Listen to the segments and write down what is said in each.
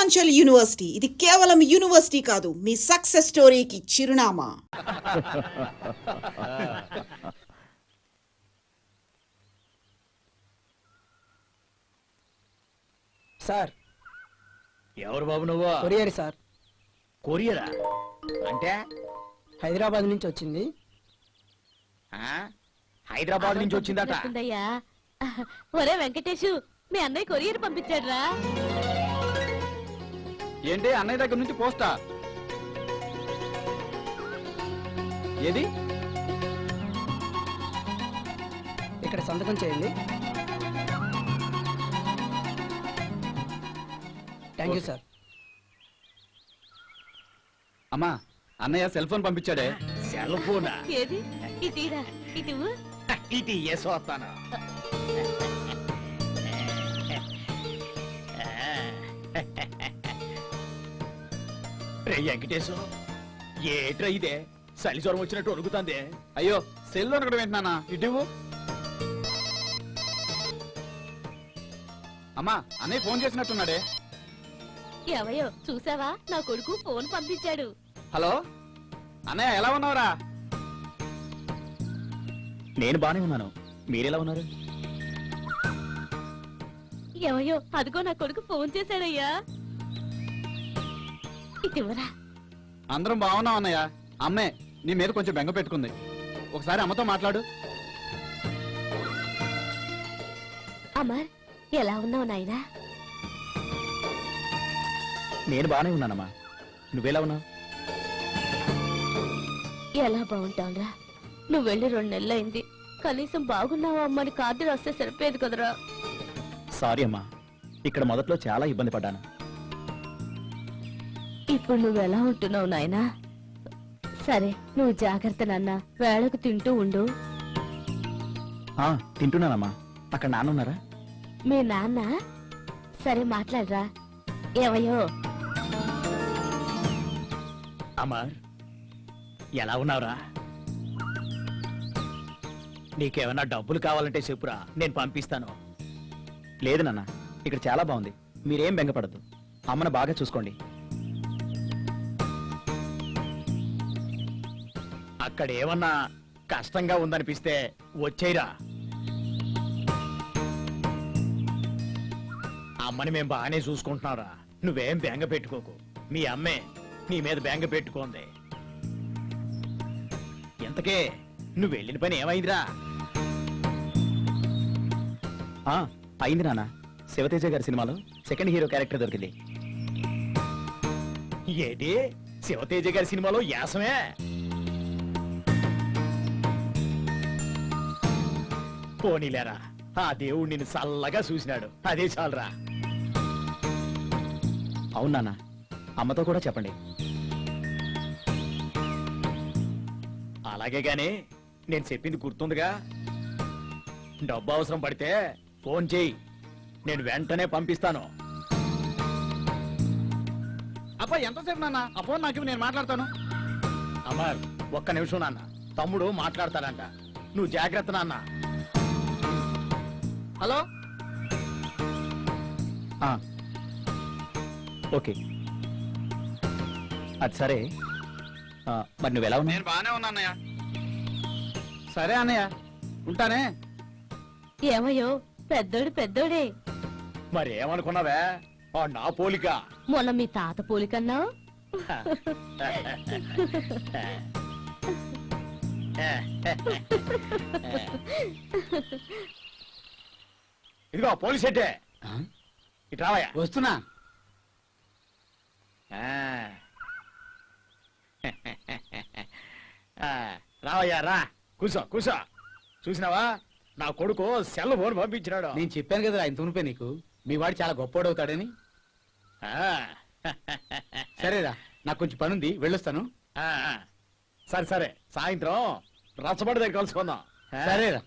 Purvanchal university ఇది కేవలం university కాదు, మీ సక్సెస్ స్టోరీకి చిరునామా. సార్ ఎవరు బాబు నువ్వు? Courier sir. కొరియరా అంటే? హైదరాబాద్ నుంచి వచ్చింది. హైదరాబాద్ నుంచి వచ్చిందట. ఒరే వెంకటేషు, మీ అన్నయ్య కొరియర్ పంపించాడు రా. ఏంటి అన్నయ్య దగ్గర నుంచి పోస్టా? ఏది? ఇక్కడ సంతకం చేయండి. Thank you sir. అమ్మా, అన్నయ్య సెల్ ఫోన్ పంపించాడే. సెల్ ఫోనా? ఏది? ఇటీరా ఇటు. ఇటు ఏసో వస్తాను. రే వెంకటేశు, ఏట్రా ఇదే? చలి జ్వరం వచ్చినట్టు ఒరుగుతుంది. అయ్యో, సెల్ అనకడం ఏంటన్నా? ఇటు. అమ్మా, అన్నయ్య ఫోన్ చేసినట్టున్నాడే. ఎవయో చూసావా? నా కొడుకు ఫోన్ పంపించాడు. హలో అన్నయ్య, ఎలా ఉన్నావురా? నేను బానే ఉన్నాను, మీరెలా ఉన్నారు? ఎవయో అదిగో నా కొడుకు ఫోన్ చేశాడయ్యా. ఇటువరా. అందరం బాగున్నాం అన్నయ్య. అమ్మే నీ మీద కొంచెం బెంగ పెట్టుకుంది. ఒకసారి అమ్మతో మాట్లాడు. అమర్, ఎలా ఉన్నావు నాయనా? నేను బానే ఉన్నానమ్మా, నువ్వెలా ఉన్నావు? ఎలా బాగుంటావురా? నువ్వు వెళ్ళి 2 నెలలైంది. కనీసం బాగున్నావా అమ్మని కార్డు రాస్తే సరిపోయేది కదరా. సారీ అమ్మా, ఇక్కడ మొదట్లో చాలా ఇబ్బంది పడ్డాను. ఇప్పుడు నువ్వెలా ఉంటున్నావు నాయనా? సరే, నువ్వు జాగ్రత్త నాన్న. వేళకు తింటూ ఉండు. తింటున్నానమ్మా. అక్కడ నాన్న ఉన్నారా? మీ నాన్న? సరే మాట్లాడరా. ఏవయ్యో అమర్, ఎలా ఉన్నావురా? నీకేమైనా డబ్బులు కావాలంటే చెప్పురా, నేను పంపిస్తాను. లేదు నాన్న, ఇక్కడ చాలా బాగుంది. మీరేం బెంగపడద్దు. అమ్మను బాగా చూసుకోండి. అక్కడ ఏమన్నా కష్టంగా ఉందనిపిస్తే వచ్చేయరా. అమ్మని మేం బాగానే చూసుకుంటున్నారా, నువ్వేం బెంగ పెట్టుకోకు. మీ అమ్మే నీ మీద బెంగ పెట్టుకోంది. ఎంతకే నువ్వు వెళ్ళిన పని ఏమైందిరా? అయింది నాన్న. శివతేజ గారి సినిమాలో సెకండ్ హీరో క్యారెక్టర్ దొరికింది. ఏంటి? శివతేజ గారి సినిమాలో యాసమే? పోనీలేరా, ఆ దేవుడు నిన్ను చల్లగా చూసినాడు, అదే చాలరా. అవునా? అమ్మతో కూడా చెప్పండి. అలాగే గాని నేను చెప్పింది గుర్తుందిగా. డబ్బు అవసరం పడితే ఫోన్ చేయి, నేను వెంటనే పంపిస్తాను. అబ్బా, ఎంతసేపు నాన్న? ఆ ఫోన్ నాకు నేను మాట్లాడతాను. అమర్, ఒక్క నిమిషం నాన్న, తమ్ముడు మాట్లాడతాడంట. నువ్వు జాగ్రత్త నాన్న. హలో. ఓకే, అది సరే. మరి నువ్వెలా ఉన్నావు? నేను బాగానే ఉన్నా అన్నయ్య. సరే అన్నయ్య, ఉంటానే. ఏమయ్యో, పెద్దోడు పెద్దోడే. మరి ఏమనుకున్నావే? నా పోలిక. మొన్న మీ తాత పోలికన్నావు. ఇదిగో పోలీస్ అంటే ఇటు రావయ్యా. వస్తున్నా. రావయ్యా, రా. కూర్చో కూర్చో. చూసినావా, నా కొడుకు సెల్ ఫోన్ పంపించినాడు. నేను చెప్పాను కదా ఆయన తునిపే నీకు, మీ వాడు చాలా గొప్పోడవుతాడని. సరేరా, నాకు కొంచెం పనుంది, వెళ్ళొస్తాను. సరే సరే, సాయంత్రం రచ్చబడి దగ్గర కలుసుకుందాం. సరేరా.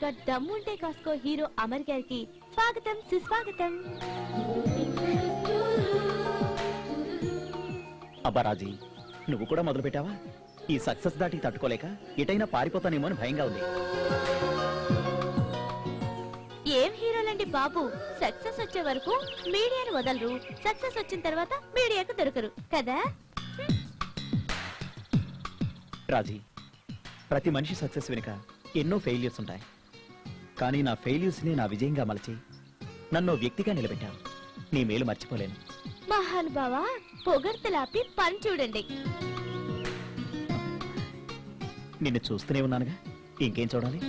ఇక దమ్ముంటే కాసుకో హీరో అమర్ గారికి స్వాగతం సుస్వాగతం. అబ్బా రాజీ, నువ్వు కూడా మొదలు పెట్టావా? ఈ సక్సెస్ దాటికి తట్టుకోలేక ఎటైనా పారిపోతానేమో అని భయంగా ఉంది. ఏం హీరోలండి బాబు, సక్సెస్ వచ్చే వరకు మీడియాను వదలరు, సక్సెస్ వచ్చిన తర్వాత మీడియాకు దొరకరు కదా. రాజీ, ప్రతి మనిషి సక్సెస్ వెనుక ఎన్నో ఫెయిల్యూర్స్ ఉంటాయి. కానీ నా ఫెయిల్యూర్స్ ని నా విజయంగా మలచి నన్ను వ్యక్తిగా నిలబెట్టాను. నీ మేలు మర్చిపోలేను. మహానుభావ, పొగడ్తలాపి పని చూడండి. నిన్ను చూస్తూనే ఉన్నానుగా, ఇంకేం చూడాలి?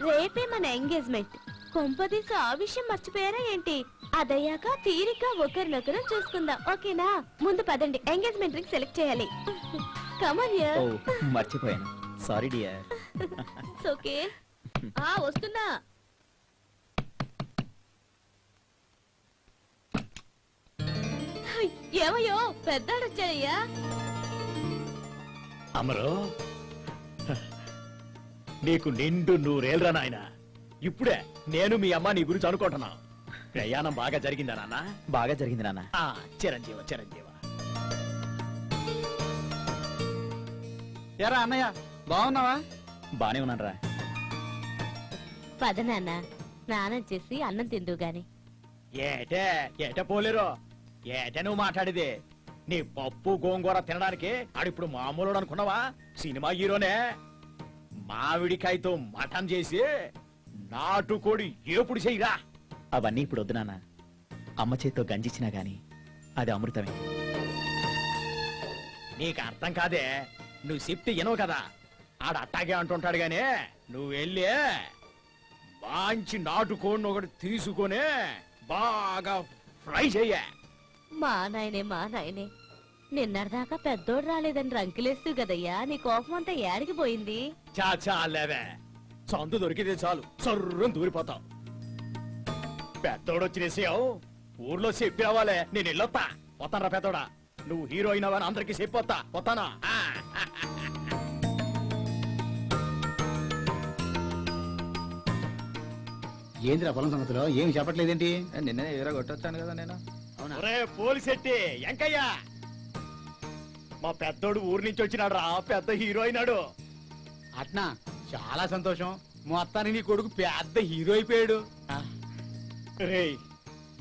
రేపే మన ఎంగేజ్మెంట్. కొంపదీసి ఆ విషయం మర్చిపోయారా ఏంటి? అదయ్యాక తీరిక ఒకరినొకరు చూసుకుందాం, ఓకేనా? ముందు పదండి, ఎంగేజ్మెంట్ రింగ్ సెలెక్ట్ చేయాలి. కమన్ ఓ, మర్చిపోయాను. Sorry dear. ఓకే, వస్తున్నా. ఏమయ్యో, పెద్దాడు వచ్చాయ్యా. అమరు, నీకు నిండు నూరేళ్ళరా నాయన. ఇప్పుడే నేను మీ అమ్మ నీ గురించి అనుకుంటున్నా. ప్రయాణం బాగా జరిగిందా నాన్న? బాగా జరిగింది నాన్న. చిరంజీవ చిరంజీవ. ఎరా అన్నయ్య, బాగున్నావా? బానే ఉన్నానరా. పద నాన్న, స్నానం చేసి అన్నం తిందు గాని. ఏటే ఏట పోలేరు. ఏటే నువ్వు మాట్లాడేది? నీ పప్పు గోంగూర తినడానికి ఆడిప్పుడు మామూలు అనుకున్నావా? సినిమా హీరోనే. మామిడికాయతో మటన్ చేసి నాటుకోడి ఏపుడు చెయ్యరా. అవన్నీ ఇప్పుడు వద్దు నాన్న. అమ్మ చేత్తో గంజిచ్చినా గాని అది అమృతమే. నీకు అర్థం కాదే, నువ్వు చెప్తే వినవు కదా. ఆడ అట్టాగే అంటుంటాడు గాని నువ్వు వెళ్ళి మంచి నాటుకోడిని ఒకటి తీసుకొని బాగా ఫ్రై చెయ్య. మా నాయనే నిన్నటిదాకా పెద్దోడు రాలేదని రంకులేస్తూ కదయ్యా, నీ కోపం అంతా ఏడికి పోయింది? చాలేవే, సందు దొరికితే చాలు సర్రం దూరిపోతావు. పెద్దోడు వచ్చి విషయం ఊర్లో చెప్పి రావాలే. నేను వెళ్ళొత్తా. పోతానరా పెద్దోడా. నువ్వు హీరో అయినావని అందరికి చెప్పొత్తా. పోతానా? ఏంద్రా పొలం సంగతిలో ఏమి చెప్పట్లేదేంటి? నిన్నే ఎదురా కొట్టొచ్చాను కదా నేను. ఒరే పోలీసెట్టి ఎంకయ్యా, మా పెద్దోడు ఊరు నుంచి వచ్చినాడు రా. పెద్ద హీరో అయినాడు. అట్నా, చాలా సంతోషం. మొత్తానికి నీ కొడుకు పెద్ద హీరో అయిపోయాడు. రేయ్,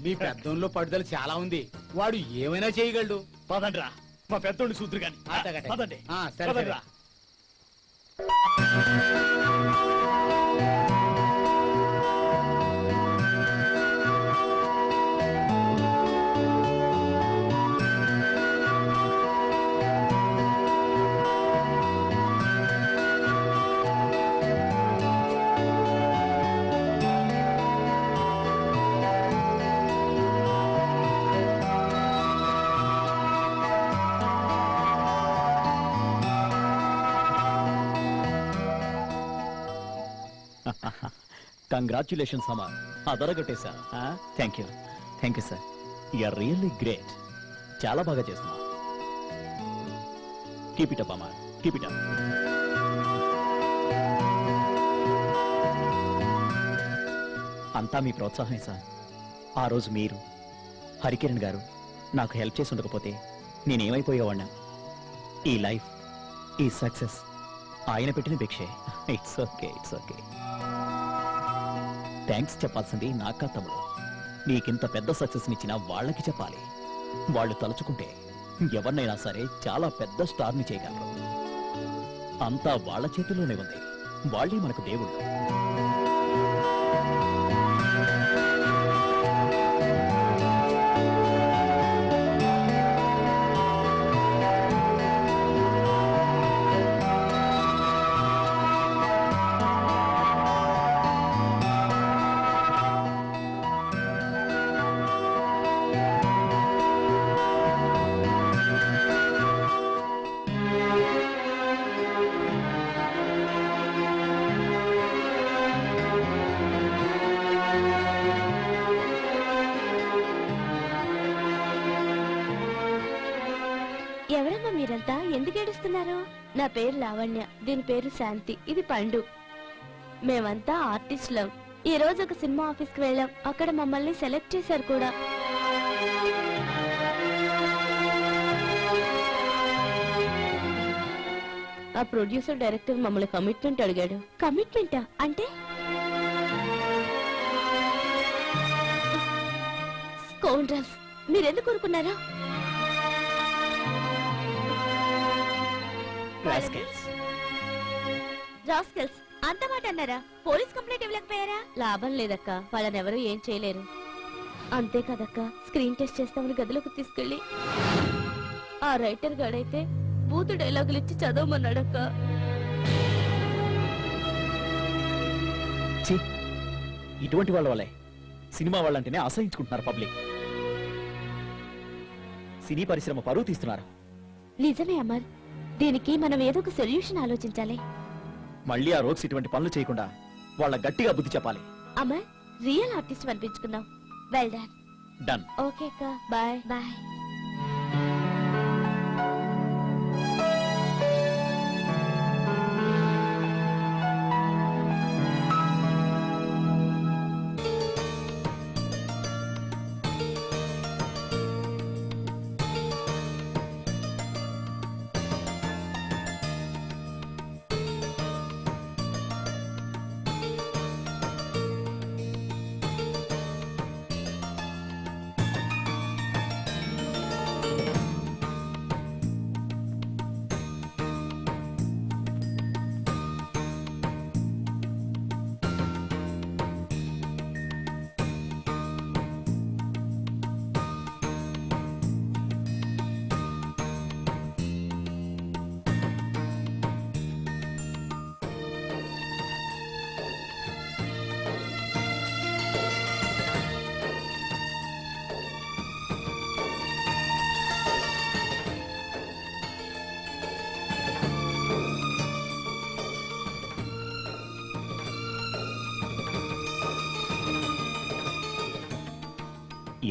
మీ పెద్దోన్లో పట్టుదల చాలా ఉంది. వాడు ఏమైనా చేయగలడు. పదండ్రా, మా పెద్దోడిని సూత్రు గాని. అట్టగట్టే. పదండి. సరే, పదండ్రా. కంగ్రాచులేషన్స్ అమర్, అదరగొట్టేశా. Thank you sir. You are really great. చాలా బాగా చేస్తున్నా. Keep it up Amar, keep it up. అంతా మీ ప్రోత్సాహమే సార్. ఆ రోజు మీరు, హరికిరణ్ గారు నాకు హెల్ప్ చేసి ఉండకపోతే నేనేమైపోయేవాడినా? ఈ లైఫ్, ఈ సక్సెస్ ఆయన పెట్టిన భిక్షే. It's okay. థ్యాంక్స్ చెప్పాల్సింది నాకా తమ్ముడు. నీకింత పెద్ద సక్సెస్ ఇచ్చిన వాళ్ళకి చెప్పాలి. వాళ్ళు తలుచుకుంటే ఎవరినైనా సరే చాలా పెద్ద స్టార్ని చేయగలరు. అంతా వాళ్ళ చేతుల్లోనే ఉంది. వాళ్ళే మనకు దేవుళ్ళు. ఎందుకు ఏడుస్తున్నారు? నా పేరు లావణ్య, దీని పేరు శాంతి, ఇది పండు. మేమంతా ఆర్టిస్టులం. ఈ రోజు ఒక సినిమా ఆఫీస్ కి వెళ్ళాం. అక్కడ మమ్మల్ని సెలెక్ట్ చేశారు కూడా. ఆ ప్రొడ్యూసర్ డైరెక్టర్ మమ్మల్ని కమిట్మెంట్ అడిగాడు. కమిట్మెంటా అంటే? స్కౌండ్రల్స్, మీరెందుకు కోరుకున్నారా? రాస్కెల్స్ అంత మాట అన్నారా? పోలీస్ కంప్లైంట్ ఇవ్వలేకపోయారా? లాభం లేదక్క, వాళ్ళనెవరూ ఏం చేయలేరు. అంతే కదక్క, స్క్రీన్ టెస్ట్ చేస్తామని గదిలోకి తీసుకెళ్ళి ఆ రైటర్ గాడైతే బూతు డైలాగులు ఇచ్చి చదవమన్నాడక్క. ఇటువంటి వాళ్ళ వల్లే సినిమా వాళ్ళంటేనే అసహించుకుంటున్నారు పబ్లిక్. సినీ పరిశ్రమ పరువు తీస్తున్నారు. నిజమే అమర్, దీనికి మనం ఏదో ఒక సొల్యూషన్ ఆలోచించాలి. మళ్ళీ ఆ రోగ్స్ ఇటువంటి పనులు చేయకుండా వాళ్ళ గట్టిగా బుద్ధి చెప్పాలి. అమర్, రియల్ ఆర్టిస్ట్ అనిపించుకున్నాం. Well done. డన్. ఓకే అక్క, బాయ్ బాయ్.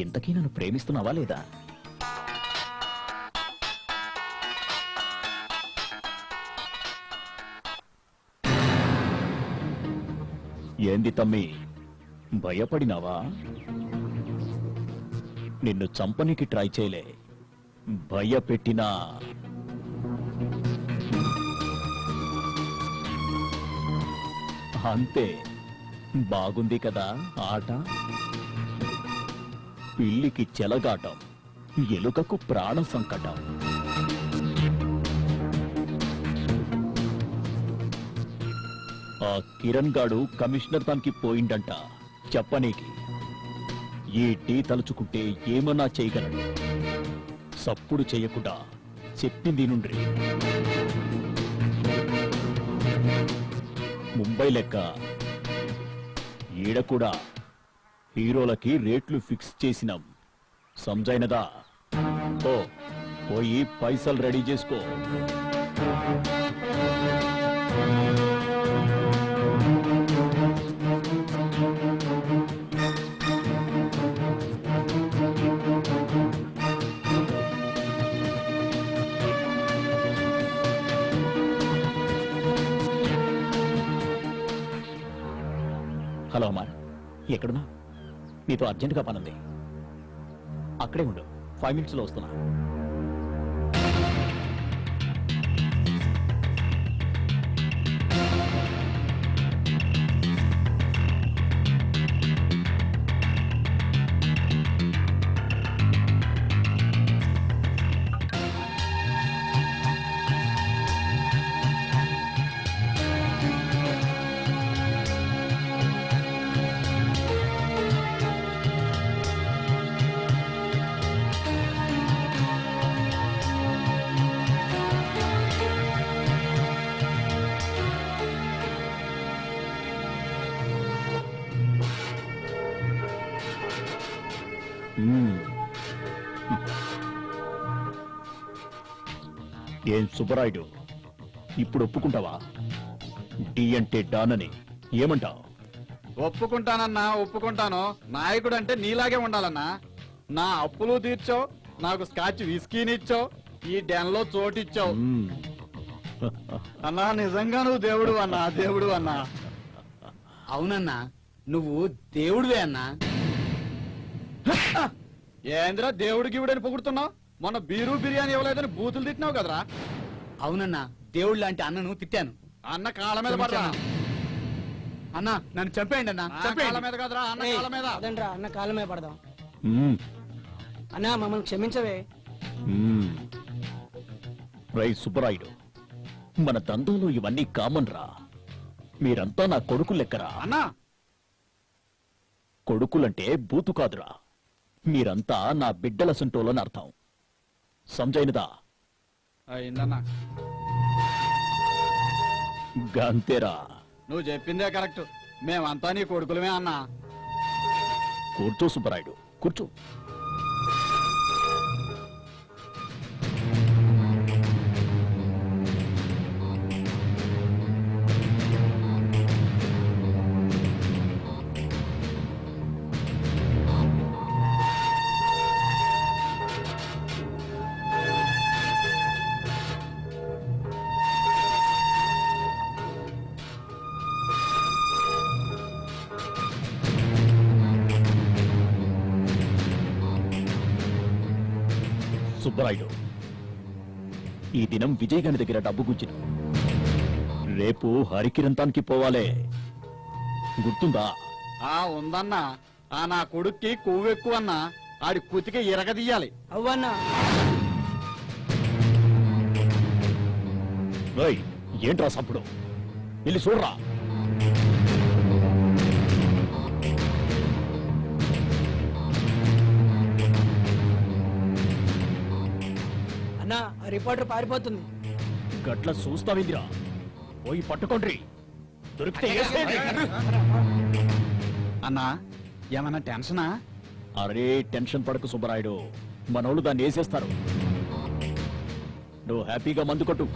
ఇంతకీ నన్ను ప్రేమిస్తున్నావా లేదా? ఏంది తమ్మి, భయపడినావా? నిన్ను చంపనీకి ట్రై చేయలే, భయపెట్టినా. అంతే. బాగుంది కదా ఆట? పిల్లికి చెలగాటం, ఎలుకకు ప్రాణ సంకటం. ఆ కిరణ్ గాడు కమిషనర్ దానికి పోయిండంట చెప్పనీకి. ఈ టీ తలుచుకుంటే ఏమన్నా చేయగలడు. సప్పుడు చేయకుండా చెప్పింది నుండి. ముంబై లెక్క ఈడ కూడా హీరోలకి రేట్లు ఫిక్స్ చేసినాం. సంజైనదా? ఓ పోయి పైసలు రెడీ చేసుకో. హలో అమర్, ఎక్కడున్నా? నీతో అర్జెంటుగా పనుంది. అక్కడే ఉండు, 5 minutes లో వస్తున్నా. ఏం సుబ్బరాయుడు, ఇప్పుడు ఒప్పుకుంటావా? డి అంటే డాన్ అని ఏమంటావు? ఒప్పుకుంటానన్నా, ఒప్పుకుంటాను. నాయకుడు అంటే నీలాగే ఉండాలన్నా. నా అప్పులు తీర్చో, నాకు స్కాచ్ విస్కీనిచ్చో, ఈ డెన్లో చోటిచ్చావు అన్నా. నిజంగా నువ్వు దేవుడు అన్నా, దేవుడు అన్నా. అవునన్నా, నువ్వు దేవుడివే అన్నా. ఏంద్రా దేవుడికి ఇవిడని పొగుడుతున్నావు? మొన్న బీరు బిర్యానీ ఇవ్వలేదని బూతులు తిట్టినావు కదరా. అవునన్నా, దేవుడు లాంటి అన్నను తిట్టాను. అన్న కాళ్ళ మీద పడరా అన్నా, నన్ను చంపేయండి అన్నా. కాళ్ళ మీద కదరా, అన్న కాళ్ళ మీద. అదండ్రా అన్న కాళ్ళ మీద పడదాం. అన్నా మమ్మల్ని క్షమించవే. రై సుబ్బరాయుడు, మన దందాలో ఇవన్నీ కామన్ రా. మీరంతా నా కొడుకు లెక్కరా. అన్నా, కొడుకులంటే బూతు కాదురా. మీరంతా నా బిడ్డల సంటోలని అర్థం. సంజైనదా? అయిందన్నా. గంతేరా. నువ్వు చెప్పిందే కరెక్ట్. మేమంతా నీ కొడుకులమే అన్నా. కూర్చో సుబ్బరాయుడు, కూర్చో. సుబ్బరాయుడు, ఈ దినం విజయ్ గారి దగ్గర డబ్బు గుంచిన. రేపు హరికిరంతానికి పోవాలే, గుర్తుందా? ఉందన్నా. నా కొడుక్కి కొవ్వెక్కువ అన్నా. ఆడి కుతికి ఇరగదీయాలి. అవ్వన్నా రేయ్, ఏంట్రా సప్పుడు? వెళ్ళి చూడరా. అన్నా ఆ రిపోర్టర్ పారిపోతుంది. గట్ల చూస్తావిందిరా. పోయి పట్టుకోండి. దొరికితే వేసేయండి. అన్నా, ఏమన్నా టెన్షనా? అరే టెన్షన్ పడకు సుబ్బరాయుడు, మనోళ్ళు దాన్ని వేసేస్తారు. నువ్వు హ్యాపీగా మందు కొట్టు.